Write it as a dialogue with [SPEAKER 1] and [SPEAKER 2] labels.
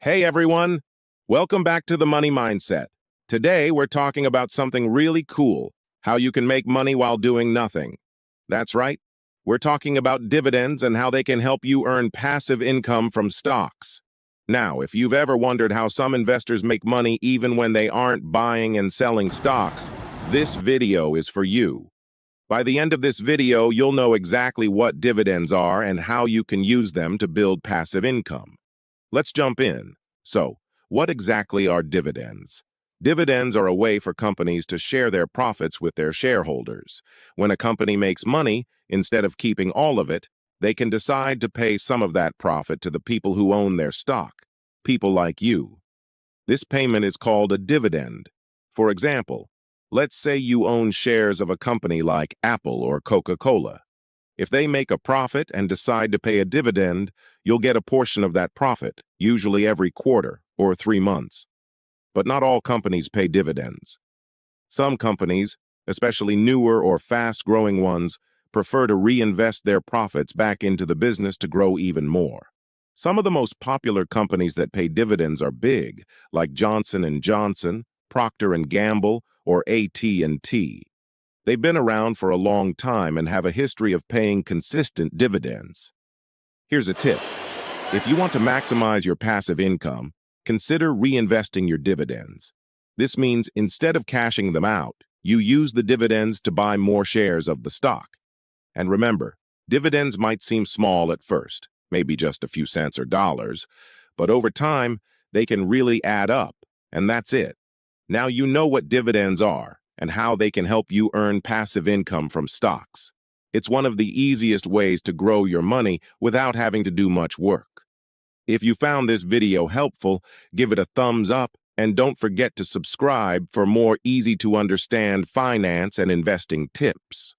[SPEAKER 1] Hey everyone, welcome back to the Money Mindset. Today we're talking about something really cool, how you can make money while doing nothing. That's right, we're talking about dividends and how they can help you earn passive income from stocks. Now, if you've ever wondered how some investors make money even when they aren't buying and selling stocks, this video is for you. By the end of this video, you'll know exactly what dividends are and how you can use them to build passive income. Let's jump in. So, what exactly are dividends? Dividends are a way for companies to share their profits with their shareholders. When a company makes money, instead of keeping all of it, they can decide to pay some of that profit to the people who own their stock, people like you. This payment is called a dividend. For example, let's say you own shares of a company like Apple or Coca-Cola. If they make a profit and decide to pay a dividend, you'll get a portion of that profit, usually every quarter or 3 months. But not all companies pay dividends. Some companies, especially newer or fast-growing ones, prefer to reinvest their profits back into the business to grow even more. Some of the most popular companies that pay dividends are big, like Johnson & Johnson, Procter & Gamble, or AT&T. They've been around for a long time and have a history of paying consistent dividends. Here's a tip. If you want to maximize your passive income, consider reinvesting your dividends. This means instead of cashing them out, you use the dividends to buy more shares of the stock. And remember, dividends might seem small at first, maybe just a few cents or dollars, but over time, they can really add up, and that's it. Now you know what dividends are and how they can help you earn passive income from stocks. It's one of the easiest ways to grow your money without having to do much work. If you found this video helpful, give it a thumbs up and don't forget to subscribe for more easy-to-understand finance and investing tips.